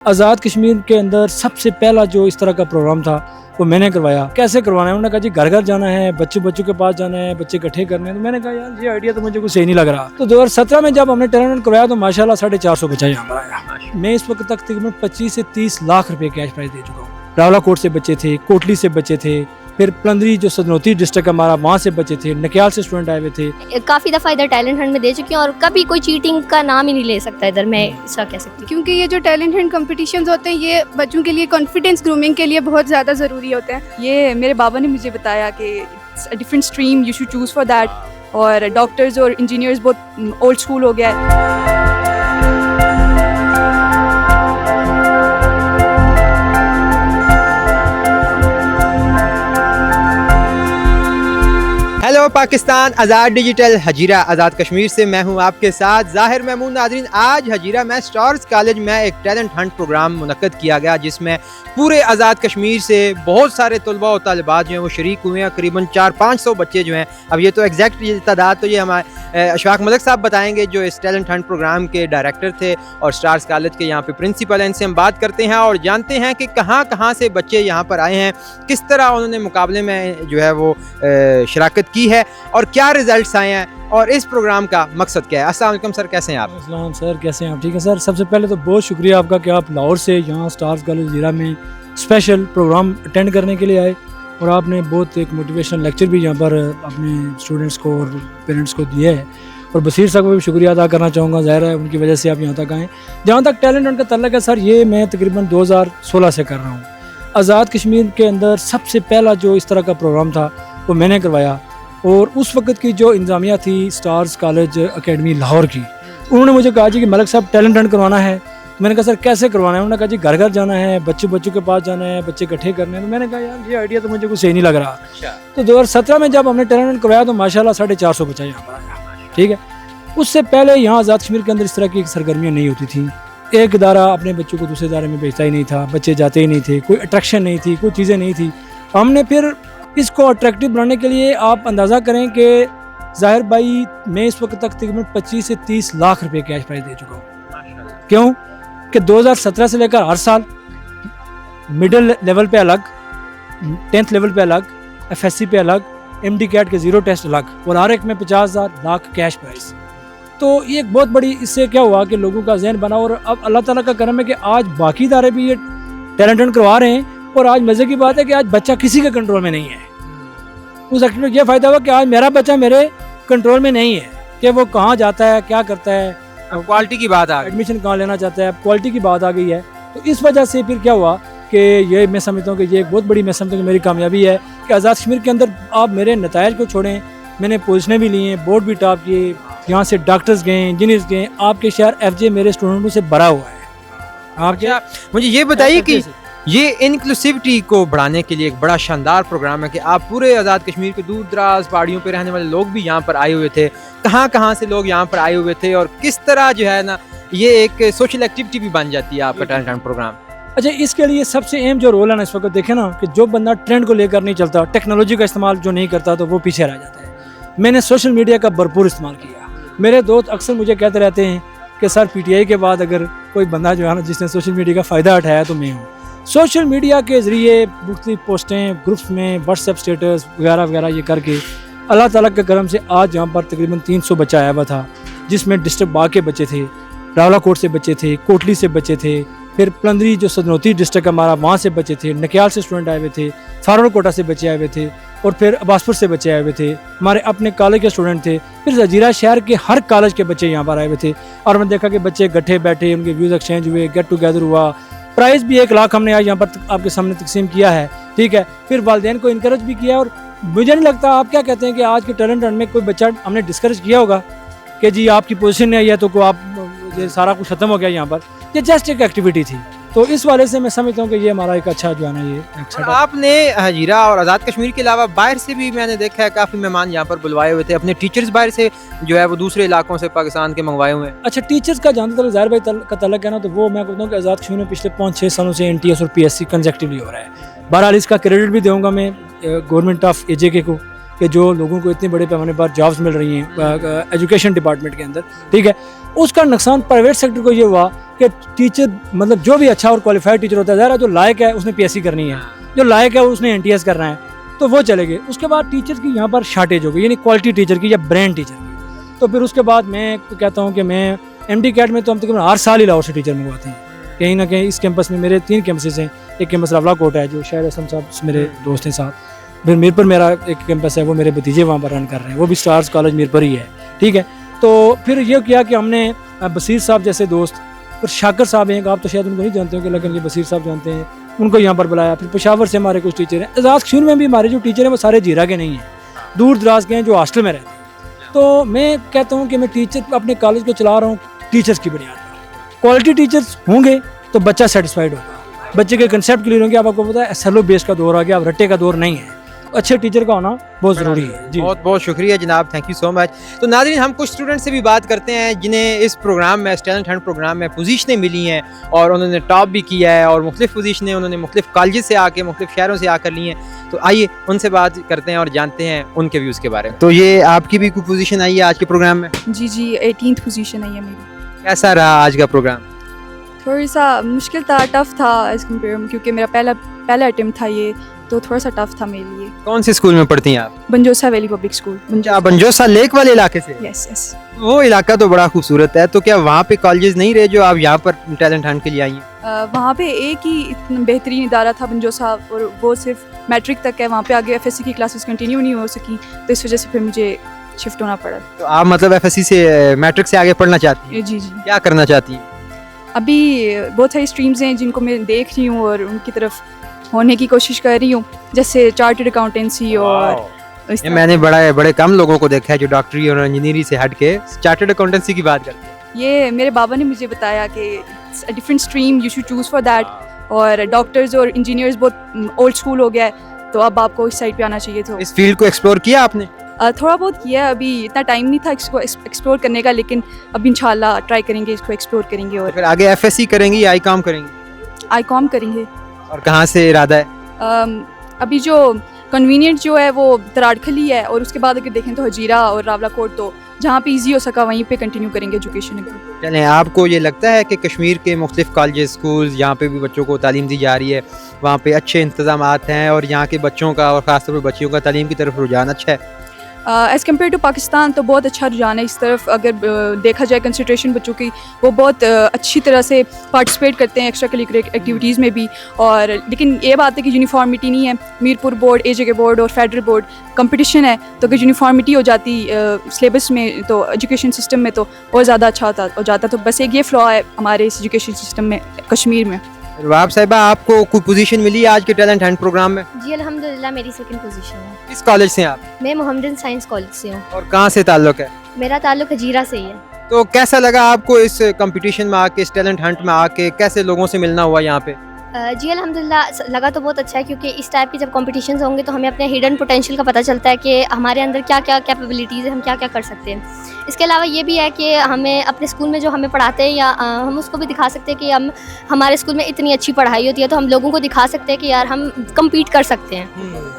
आज़ाद कश्मीर के अंदर सबसे पहला जो इस तरह का प्रोग्राम था वो मैंने करवाया। कैसे करवाना है? उन्होंने कहा जी घर घर जाना है, बच्चों के पास जाना है, बच्चे इकट्ठे करने हैं। तो मैंने कहा यार ये आइडिया तो मुझे कुछ सही नहीं लग रहा। तो 2017 में जब हमने टैलेंट करवाया तो माशाल्लाह 450 बच्चा यहाँ पर आया। मैं इस वक्त तक तकरीबन 25 से 30 लाख रुपए कैश प्राइज दे चुका हूँ। रावलाकोट से बच्चे थे, कोटली से बच्चे थे, फिर पलंदरी जो सदनौती डिस्ट्रिक्ट हमारा वहाँ से बच्चे थे, नकियाल से स्टूडेंट आए हुए थे। काफ़ी दफ़ा इधर टैलेंट हंट में दे चुकी हूँ और कभी कोई चीटिंग का नाम ही नहीं ले सकता इधर, मैं ऐसा कह सकती हूँ। क्योंकि ये जो टैलेंट हंट कॉम्पिटिशन्स होते हैं ये बच्चों के लिए कॉन्फिडेंस ग्रूमिंग के लिए बहुत ज़्यादा ज़रूरी होते हैं। ये मेरे बाबा ने मुझे बताया कि different stream you should choose for that. और डॉक्टर्स और इंजीनियर्स बहुत ओल्ड स्कूल हो गया है। हेलो पाकिस्तान, आज़ाद डिजिटल हजीरा आज़ाद कश्मीर से मैं हूं आपके साथ ज़ाहिर महमूद। नाज़रीन, आज हजीरा में स्टार्स कॉलेज में एक टैलेंट हंट प्रोग्राम मुनक्कद किया गया जिसमें पूरे आज़ाद कश्मीर से बहुत सारे तलबा और तालिबात जो हैं वो शरीक हुए हैं। करीबन 400-500 बच्चे जो हैं, अब ये तो एग्जैक्ट तादाद तो ये हमारे अशफाक मलिक साहब बताएंगे जो इस टैलेंट हंट प्रोग्राम के डायरेक्टर थे और स्टार्स कॉलेज के यहाँ पे प्रिंसिपल हैं। इनसे हम बात करते हैं और जानते हैं कि कहाँ से बच्चे यहाँ पर आए हैं, किस तरह उन्होंने मुकाबले में जो है वो शराकत की है और क्या रिजल्ट्स आए हैं और इस प्रोग्राम का मकसद क्या है। अस्सलाम वालेकुम सर, कैसे हैं आप? अस्सलाम सर, कैसे हैं आप? ठीक है सर। सबसे पहले तो बहुत शुक्रिया आपका कि आप लाहौर से यहाँ स्टार्स कॉलेज जीरा में स्पेशल प्रोग्राम अटेंड करने के लिए आए और आपने बहुत एक मोटिवेशनल लेक्चर भी यहाँ पर अपने स्टूडेंट्स को और पेरेंट्स को दिया है। और बसीर साहब को भी शुक्रिया अदा करना चाहूँगा, ज़ाहिर है उनकी वजह से आप यहाँ तक आएँ। जहाँ तक टैलेंट उनका तल्लक है सर, ये मैं तकरीबन 2016 से कर रहा हूँ। आज़ाद कश्मीर के अंदर सबसे पहला जो इस तरह का प्रोग्राम था वो मैंने करवाया और उस वक्त की जो इंतज़ामिया थी स्टार्स कॉलेज एकेडमी लाहौर की, उन्होंने मुझे कहा जी कि मलिक साहब टैलेंट हंट करवाना है। मैंने कहा सर कैसे करवाना है? उन्होंने कहा जी घर घर जाना है, बच्चों के पास जाना है, बच्चे इकट्ठे करने हैं। तो मैंने कहा यार ये आइडिया तो मुझे कुछ सही नहीं लग रहा। तो 2017 में जब हमने टैलेंट हंट करवाया तो माशाल्लाह 450 बच्चा यहाँ पर आया। ठीक है, उससे पहले यहाँ आज़ाद कश्मीर के अंदर इस तरह की सरगर्मियाँ नहीं होती थी। एक इदारा अपने बच्चों को दूसरे इदारे में भेजता ही नहीं था, बच्चे जाते ही नहीं थे, कोई अट्रैक्शन नहीं थी, कोई चीज़ें नहीं थी। हमने फिर इसको अट्रैक्टिव बनाने के लिए आप अंदाज़ा करें कि ज़ाहिर भाई मैं इस वक्त तक तकरीबन 25 से 30 लाख रुपए कैश प्राइज दे चुका हूँ। क्यों कि 2017 से लेकर हर साल मिडिल लेवल पे अलग, 10th लेवल पे अलग, FSC पे अलग, MD कैट के 0 टेस्ट अलग और हर एक में 50,000 लाख कैश प्राइज। तो ये एक बहुत बड़ी, इससे क्या हुआ कि लोगों का जहन बना और अब अल्लाह ताला का करम है कि आज बाकी इदारे भी ये टैलेंट हंट करवा रहे हैं। और आज मज़े की बात है कि आज बच्चा किसी के कंट्रोल में नहीं है। उस एक्टिविटी में यह फ़ायदा हुआ कि आज मेरा बच्चा मेरे कंट्रोल में नहीं है कि वो कहाँ जाता है, क्या करता है, क्वालिटी की बात आ गई, एडमिशन कहाँ लेना चाहता है, क्वालिटी की बात आ गई है। तो इस वजह से फिर क्या हुआ कि ये मैं समझता हूँ कि ये एक बहुत बड़ी, मैं समझता हूँ कि मेरी कामयाबी है कि आज़ाद कश्मीर के अंदर आप मेरे नतायज को छोड़ें, मैंने पोजीशनें भी ली हैं, बोर्ड भी टॉप किए, यहाँ से डॉक्टर्स गए, इंजीनियर्स गए, आपके शहर FJ मेरे स्टूडेंटों से भरा हुआ है। आप क्या मुझे ये बताइए कि ये इनक्लूसिविटी को बढ़ाने के लिए एक बड़ा शानदार प्रोग्राम है कि आप पूरे आज़ाद कश्मीर के दूर दराज पहाड़ियों पे रहने वाले लोग भी यहाँ पर आए हुए थे। कहाँ से लोग यहाँ पर आए हुए थे और किस तरह जो है ना ये एक सोशल एक्टिविटी भी बन जाती है आपका टैलेंट हंट प्रोग्राम। अच्छा, इसके लिए सबसे अहम जो रोल है ना इस वक्त देखें ना कि जो बंदा ट्रेंड को लेकर नहीं चलता, टेक्नोलॉजी का इस्तेमाल जो नहीं करता तो वो पीछे रह जाता है। मैंने सोशल मीडिया का भरपूर इस्तेमाल किया। मेरे दोस्त अक्सर मुझे कहते रहते हैं कि सर PTI के बाद अगर कोई बंदा जो है ना जिसने सोशल मीडिया का फ़ायदा उठाया तो मैं हूँ। सोशल मीडिया के ज़रिए मुख्तलिफ पोस्टें ग्रुप्स में, व्हाट्सएप स्टेटस वगैरह वगैरह ये करके अल्लाह ताला के करम से आज यहाँ पर तकरीबन 300 बच्चा आया हुआ था, जिसमें डिस्ट्रिक्ट बाग के बच्चे थे, रावलाकोट से बच्चे थे, कोटली से बच्चे थे, फिर पलंदरी जो सदनौती डिस्ट्रिक्ट हमारा वहाँ से बच्चे थे, नकियाल से स्टूडेंट आए हुए थे, फारूकोटा से बच्चे आए हुए थे और फिर अब्बासपुर से बच्चे आए हुए थे, हमारे अपने कॉलेज के स्टूडेंट थे, फिर हजीरा शहर के हर कॉलेज के बच्चे यहाँ पर आए हुए थे। और मैंने देखा कि बच्चे इकट्ठे बैठे, उनके व्यूज़ एक्सचेंज हुए, गेट टुगेदर हुआ। प्राइज़ भी 1 लाख हमने आज यहाँ पर आपके सामने तकसीम किया है। ठीक है, फिर वालिदैन को इनकरेज भी किया। और मुझे नहीं लगता, आप क्या कहते हैं कि आज के टैलेंट हंट में कोई बच्चा हमने डिस्करेज किया होगा कि जी आपकी पोजीशन नहीं आई है तो को आप ये सारा कुछ ख़त्म हो गया यहाँ पर। ये जस्ट एक एक्टिविटी थी। तो इस वाले से मैं समझता हूँ कि ये हमारा एक अच्छा जो है ना ये आपने हजीरा और आज़ाद कश्मीर के अलावा बाहर से भी मैंने देखा है काफ़ी मेहमान यहाँ पर बुलवाए हुए थे, अपने टीचर्स बाहर से जो है वो दूसरे इलाकों से पाकिस्तान के मंगवाए हुए हैं। अच्छा, टीचर्स का जहाँ तक ज़ाहिर भाई का तल्लक है ना, तो वो मैं कहता हूँ कि आज़ाद कश्मीर में पिछले 5-6 सालों से NTS और PSC कंसेक्टिवली हो रहा है। बहरहाल इसका क्रेडिट भी दूँगा मैं गवर्नमेंट ऑफ AJK को, कि जो लोगों को इतने बड़े पैमाने पर जॉब्स मिल रही हैं एजुकेशन डिपार्टमेंट के अंदर, ठीक है, उसका नुकसान प्राइवेट सेक्टर को ये हुआ कि टीचर मतलब जो भी अच्छा और क्वालिफाइड टीचर होता है, ज़रा जो लायक है उसने पीएससी करनी है, जो लायक है उसने एनटीएस करना है, तो वो चले गए। उसके बाद टीचर की यहाँ पर शार्टेज हो गई, यानी क्वालिटी टीचर की या ब्रेन टीचर की। तो फिर उसके बाद मैं कहता हूँ कि मैं एमडी कैट में तो हम तकरीबन हर साल ही लाहौर से टीचर मंगवाते हैं। कहीं ना कहीं इस कैंपस में मेरे 3 कैंपसेस हैं। एक कैंपस रावला कोट है जो शायद असम साहब मेरे दोस्त हैं साथ, फिर मीरपुर मेरा एक कैंपस है, वो मेरे भतीजे वहाँ पर रन कर रहे हैं, वो भी स्टार्स कॉलेज मीरपुर ही है, ठीक है। तो फिर ये किया कि हमने बसीर साहब जैसे दोस्त, फिर शाकर साहब हैं, आप तो शायद उनको नहीं जानते हो, लेकिन ये बसीर साहब जानते हैं, उनको यहाँ पर बुलाया। फिर पेशावर से हमारे कुछ टीचर हैं। आज़ाद कश्मीर में भी हमारे जो टीचर हैं वो सारे जीरा के नहीं हैं, दूर दराज के हैं जो हॉस्टल में रहते हैं। तो मैं कहता हूँ कि मैं टीचर अपने कॉलेज को चला रहा हूँ टीचर्स की बुनियाद पर। क्वालिटी टीचर्स होंगे तो बच्चा सेटिस्फाइड होगा, बच्चे के कंसेप्ट क्लियर होंगे। अब आपको पता है एसएलओ बेस का दौर आ गया, अब रट्टे का दौर नहीं है, अच्छे टीचर का होना बहुत ज़रूरी है। जी बहुत बहुत शुक्रिया जनाब, थैंक यू सो मच। तो नाज़रीन, हम कुछ स्टूडेंट से भी बात करते हैं जिन्हें इस प्रोग्राम में, टैलेंट हंट प्रोग्राम में पोजीशनें मिली हैं और उन्होंने टॉप भी किया है और मुख्तलिफ पोजीशनें उन्होंने मुख्तलिफ कॉलेज से आके, मुख्तलिफ शहरों से आकर ली हैं। तो आइए उनसे बात करते हैं और जानते हैं उनके व्यूज़ के बारे में। तो ये आपकी भी कोई पोजीशन आई है आज के प्रोग्राम में? जी 18th पोजीशन आई है मेरी। कैसा रहा आज का प्रोग्राम? थोड़ा सा मुश्किल था, टफ था एज कम्पेयर, क्योंकि मेरा पहला अटेम्प्ट था ये, तो थोड़ा सा टफ था मेरे लिए। कौन से स्कूल में पढ़ती हैं आप? बंजोसा वैली पब्लिक स्कूल। आप बंजोसा लेक वाले इलाके से? Yes yes. वो इलाका तो बड़ा खूबसूरत है, तो क्या वहाँ पे कॉलेजेस नहीं रहे जो आप यहाँ पर टैलेंट हंट के लिए आई हैं? वहाँ पे एक ही इतना बेहतरीन इदारा था बंजोसा, और वो सिर्फ मैट्रिक तक है। वहाँ पे आगे एफएससी की क्लासेस कंटिन्यू नहीं हो सकी, तो इस वजह से फिर मुझे शिफ्ट होना पड़ा। तो आप मतलब एफएससी से मैट्रिक से आगे पढ़ना चाहती हैं? जी जी। क्या करना चाहती हैं? अभी बहुत सारी स्ट्रीम्स हैं जिनको मैं देख रही हूँ और उनकी तरफ होने की कोशिश कर रही हूँ, जैसे चार्टर्ड अकाउंटेंसी और इस तरह। मैंने बड़े कम लोगों को देखा है जो डॉक्टरी और इंजीनियरिंग से हट के चार्टर्ड अकाउंटेंसी की बात करते हैं। ये मेरे बाबा ने मुझे बताया कि different stream you should choose for that, और डॉक्टर्स और इंजीनियर्स बहुत ओल्ड स्कूल हो गया है, तो अब आपको इस साइड पे आना चाहिए। तो इस फील्ड को एक्सप्लोर किया आपने? थोड़ा बहुत किया है, अभी इतना टाइम नहीं था इसको एक्सप्लोर करने का, लेकिन अब इंशाल्लाह ट्राई करेंगे, इसको एक्सप्लोर करेंगे। तो और फिर आगे एफएससी करेंगी या आईकॉम करेंगी? आईकॉम करेंगे। और कहाँ से इरादा है? अभी जो कन्वीनियंट जो है वो तराड़खली है, और उसके बाद अगर देखें तो हजीरा और रावला कोट, तो जहाँ पे इजी हो सका वहीं पे कंटिन्यू करेंगे एजुकेशन। चलें, आपको ये लगता है कि कश्मीर के मुख्तलिफ कॉलेजेस, स्कूल्स जहाँ पे भी बच्चों को तालीम दी जा रही है, वहाँ पे अच्छे इंतजामात हैं और यहाँ के बच्चों का और ख़ासतौर पर बच्चियों का तालीम की तरफ रुझान अच्छा है? एज़ कम्पेयर टू पाकिस्तान तो बहुत अच्छा रुझान है इस तरफ। अगर देखा जाए कंसंट्रेशन बच्चों की, वो बहुत अच्छी तरह से पार्टिसिपेट करते हैं एक्स्ट्रा करिकुलर एक्टिविटीज़ में भी। और लेकिन ये बात है कि यूनिफॉर्मिटी नहीं है। मीरपुर बोर्ड, एजेके बोर्ड और फेडरल बोर्ड कंपटीशन है, तो अगर यूनिफॉर्मिटी हो जाती सिलेबस में, तो एजुकेशन सिस्टम में, तो और ज़्यादा अच्छा हो जाता। तो बस एक ये फ्लॉ है हमारे इस एजुकेशन सिस्टम में कश्मीर में। रबाब साहिबा, आपको कोई पोजीशन मिली है आज के टैलेंट हंट प्रोग्राम में? जी अल्हम्दुलिल्लाह मेरी सेकंड पोजीशन है। किस कॉलेज से आप? मैं मोहम्मदन साइंस कॉलेज से हूँ। और कहाँ से ताल्लुक है? मेरा ताल्लुक हजीरा से ही है। तो कैसा लगा आपको इस कंपटीशन में आके, इस टैलेंट हंट में आके? कैसे लोगों से मिलना हुआ यहाँ पे? जी अल्हम्दुलिल्लाह लगा तो बहुत अच्छा है, क्योंकि इस टाइप के जब कॉम्पिटिशन्स होंगे तो हमें अपने हिडन पोटेंशियल का पता चलता है कि हमारे अंदर क्या क्या कैपेबिलिटीज़ है, हम क्या क्या कर सकते हैं। इसके अलावा ये भी है कि हमें अपने स्कूल में जो हमें पढ़ाते हैं, या हम उसको भी दिखा सकते हैं कि हमारे स्कूल में इतनी अच्छी पढ़ाई होती है, तो हम लोगों को दिखा सकते हैं कि यार हम कम्पीट कर सकते हैं।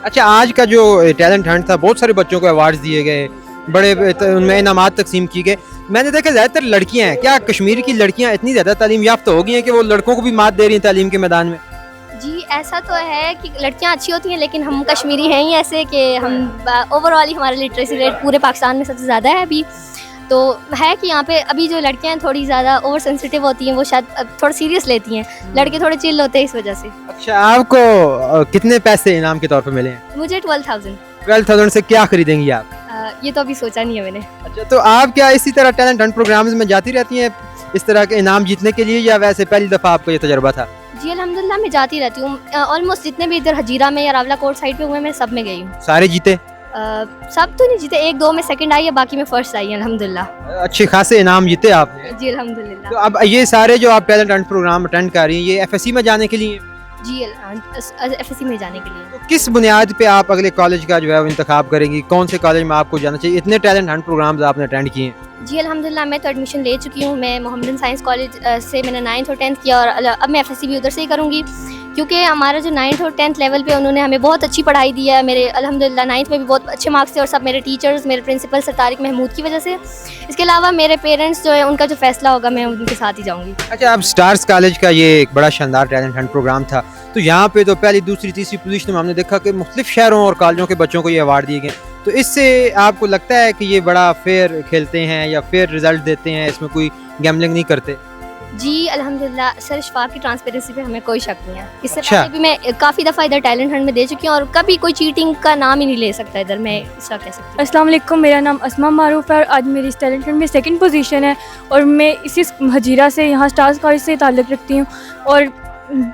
अच्छा, आज का जो टैलेंट हंट था, बहुत सारे बच्चों को अवार्ड्स दिए गए, बड़े उनमें इनामात तकसीम की गए। मैंने देखा ज़्यादातर लड़कियाँ हैं। क्या कश्मीर की लड़कियाँ इतनी ज़्यादा तालीम याफ्ता हो गई हैं कि वो लड़कों को भी मात दे रही हैं तालीम के मैदान में? जी ऐसा तो है कि लड़कियां अच्छी होती हैं, लेकिन हम कश्मीरी हैं ही ऐसे कि हम ओवरऑल ही हमारा लिटरेसी रेट पूरे पाकिस्तान में सबसे ज़्यादा है अभी। तो है कि यहाँ पे अभी जो लड़कियां हैं थोड़ी ज़्यादा ओवर सेंसिटिव होती हैं, वो शायद थोड़ा सीरियस लेती हैं, लड़के थोड़े चिल होते हैं इस वजह से। अच्छा, आपको कितने पैसे इनाम के तौर पर मिले हैं? मुझे 12,000। 12,000 से क्या खरीदेंगी आप? ये तो अभी सोचा नहीं है मैंने। अच्छा, तो आप क्या इसी तरह टैलेंट हंट प्रोग्राम्स में जाती रहती हैं इस तरह के इनाम जीतने के लिए, या वैसे पहली दफ़ा आपको ये तजुर्बा था? जी अल्हम्दुलिल्लाह मैं जाती रहती हूँ। ऑलमोस्ट जितने भी इधर हजीरा में या रावला कोट साइड पे हुए मैं सब में गई हूँ। सारे जीते? सब तो नहीं जीते, 1-2 में सेकंड आई है, बाकी में फर्स्ट आई है अल्हम्दुलिल्लाह। अच्छे खासे इनाम जीते आपने? जी अल्हम्दुलिल्लाह। तो अब ये सारे जो आप टैलेंट हंट प्रोग्राम अटेंड कर रही हैं, ये एफएससी में जाने के लिए? जी एफएससी में जाने के लिए। तो किस बुनियाद पे आप अगले कॉलेज का जो है वो इंतखाब करेंगी? कौन से कॉलेज में आपको जाना चाहिए? इतने टैलेंट हंट प्रोग्राम्स आपने अटेंड किए हैं। जी अल्हम्दुलिल्लाह मैं तो एडमिशन ले चुकी हूँ। मैं मोहम्मदन साइंस कॉलेज से मैंने 9th और 10th किया, और अब मैं एफएससी भी उधर से ही करूँगी, क्योंकि हमारा जो 9th और 10th लेवल पे उन्होंने हमें बहुत अच्छी पढ़ाई दी है। मेरे अल्हम्दुलिल्लाह 9th में भी बहुत अच्छे मार्क्स थे और सब मेरे टीचर्स, मेरे प्रिंसिपल सर तारिक महमूद की वजह से। इसके अलावा मेरे पेरेंट्स जो है उनका जो फैसला होगा मैं उनके साथ ही जाऊँगी। अच्छा, अब स्टार्स कॉलेज का ये एक बड़ा शानदार टैलेंट हंट प्रोग्राम था, तो यहाँ पे तो पहली, दूसरी, तीसरी पोजीशन में हमने देखा कि मुख्तलिफ शहरों और कॉलेजों के बच्चों को ये अवार्ड दिए गए। तो इससे आपको लगता है कि ये बड़ा फेयर खेलते हैं या फेयर रिजल्ट देते हैं, इसमें कोई गैम्बलिंग नहीं करते? जी अल्हम्दुलिल्लाह सर, शफाफ की ट्रांसपेरेंसी पे हमें कोई शक नहीं है। इससे अच्छा। पहले भी मैं काफ़ी दफ़ा इधर टैलेंट हंट में दे चुकी हूँ और कभी कोई चीटिंग का नाम ही नहीं ले सकता इधर, मैं इसका कह सकती हूँ। अस्सलाम वालेकुम, मेरा नाम अस्मा मारूफ है और आज मेरी इस टैलेंट हंट में सेकंड पोजीशन है और मैं इसी हजीरा से यहाँ स्टार्स कॉलेज से ताल्लुक़ रखती हूँ। और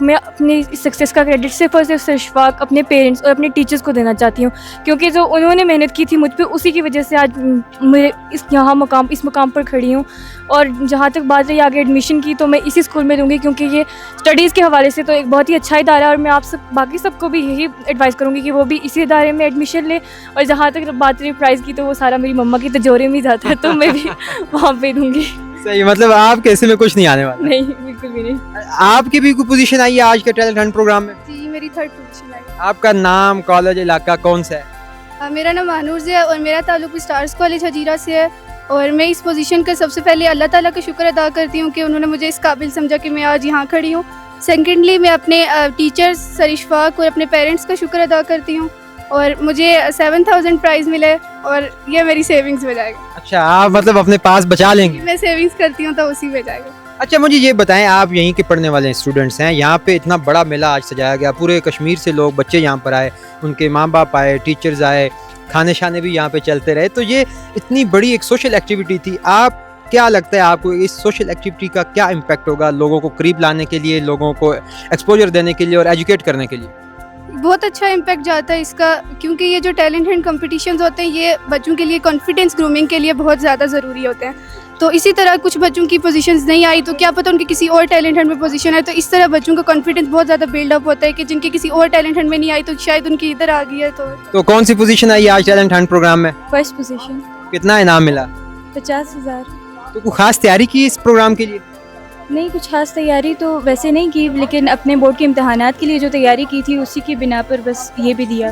मैं अपनी इस सक्सेस का क्रेडिट सिर्फ और सिर्फ इशफाक, अपने पेरेंट्स और अपने टीचर्स को देना चाहती हूँ, क्योंकि जो उन्होंने मेहनत की थी मुझ पे, उसी की वजह से आज मैं इस मुकाम पर खड़ी हूँ। और जहाँ तक बात रही आगे एडमिशन की, तो मैं इसी स्कूल में दूँगी, क्योंकि ये स्टडीज़ के हवाले से तो एक बहुत ही अच्छा इदारा है और मैं आप सब बाकी सबको भी यही एडवाइस करूँगी कि वो भी इसी इदारे में एडमिशन ले। और जहाँ तक बात रही प्राइज़ की, तो वो सारा मेरी मम्मा की तिजोरी में ही जाता है, तो मैं भी वहाँ पे दूँगी। सही, मतलब आप कैसे में कुछ नहीं आने वाला? नहीं, बिल्कुल भी नहीं। आपकी भी कोई पोजीशन आई है आज के टैलेंट हंट प्रोग्राम में? जी, मेरी 3rd पोजीशन आई। आपका नाम, कॉलेज, इलाका कौन सा है? मेरा नाम मानूज है और मेरा ताल्लुक स्टार्स कॉलेज हजीरा से है। और मैं इस पोजीशन का सबसे पहले अल्लाह ताला का शुक्र अदा करती हूँ कि उन्होंने मुझे इस काबिल समझा कि मैं आज यहाँ खड़ी हूँ। सेकेंडली मैं अपने टीचर्स सर इशफाक और अपने पेरेंट्स का शुक्र अदा करती हूँ और मुझे 7000 प्राइज़ मिले और ये मेरी सेविंग्स में जाएगा। अच्छा, आप मतलब अपने पास बचा लेंगे? मैं सेविंग्स करती हूँ तो उसी में जाएगा। अच्छा, मुझे ये बताएं, आप यहीं के पढ़ने वाले स्टूडेंट्स हैं, यहाँ पे इतना बड़ा मेला आज सजाया गया, पूरे कश्मीर से लोग, बच्चे यहाँ पर आए, उनके माँ बाप आए, टीचर्स आए, खाने शाने भी यहाँ पे चलते रहे, तो ये इतनी बड़ी एक सोशल एक्टिविटी थी। आप क्या लगता है आपको इस सोशल एक्टिविटी का क्या इम्पैक्ट होगा लोगों को करीब लाने के लिए, लोगों को एक्सपोजर देने के लिए और एजुकेट करने के लिए? बहुत अच्छा इम्पैक्ट जाता है इसका, क्योंकि ये जो टैलेंट हंट कॉम्पिटिशन्स होते हैं ये बच्चों के लिए कॉन्फिडेंस ग्रूमिंग के लिए बहुत ज़्यादा ज़रूरी होते हैं। तो इसी तरह कुछ बच्चों की पोजीशंस नहीं आई तो क्या पता उनकी किसी और टैलेंट हंट में पोजीशन है, तो इस तरह बच्चों का कॉन्फिडेंस बहुत ज़्यादा बिल्डअप होता है कि जिनकी किसी और टैलेंट हंट में नहीं आई तो शायद उनकी इधर आ गई है। तो कौन सी पोजीशन आई आज टैलेंट हंट प्रोग्राम में? First position. कितना इनाम मिला? 50,000। तो कोई खास तैयारी की इस प्रोग्राम के लिए? नहीं, कुछ खास तैयारी तो वैसे नहीं की, लेकिन अपने बोर्ड के इम्तहानात के लिए जो तैयारी की थी उसी की बिना पर बस ये भी दिया।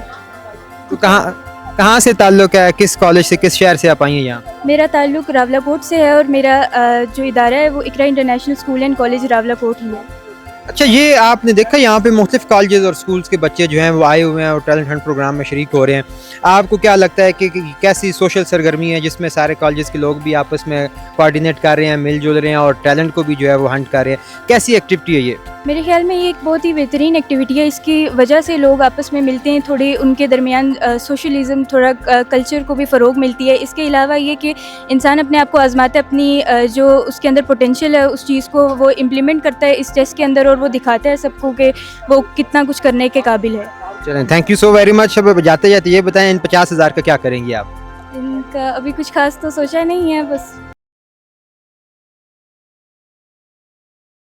तो कहाँ से ताल्लुक़ है, किस कॉलेज से, किस शहर से आप आई हैं यहाँ? मेरा ताल्लुक़ रावलाकोट से है और मेरा जो इदारा है वो Iqra international school and college Rawalakot ही है। अच्छा, ये आपने देखा यहाँ पे मुख्तलिफ कॉलेजेस और स्कूल्स के बच्चे जो हैं वो आए हुए हैं और टैलेंट हंट प्रोग्राम में शरीक हो रहे हैं। आपको क्या लगता है कि कैसी सोशल सरगर्मी है जिसमें सारे कॉलेजेस के लोग भी आपस में कोऑर्डिनेट कर रहे हैं, मिलजुल रहे हैं और टैलेंट को भी जो है वो हंट कर रहे हैं? कैसी एक्टिविटी है ये? मेरे ख्याल में ये एक बहुत ही बेहतरीन एक्टिविटी है। इसकी वजह से लोग आपस में मिलते हैं, थोड़ी उनके दरमियान सोशलिज़म, थोड़ा कल्चर को भी फ़रोग मिलती है। इसके अलावा ये कि इंसान अपने आप को आजमाता है, अपनी जो उसके अंदर पोटेंशियल है उस चीज़ को वो इम्प्लीमेंट करता है इस टेस्ट के अंदर और वो दिखाता है सबको कि वो कितना कुछ करने के काबिल है। चलें, thank you so very much. अब जाते जाते ये बताएं, इन 50,000 का क्या करेंगी आप? इनका अभी कुछ खास तो सोचा नहीं है, बस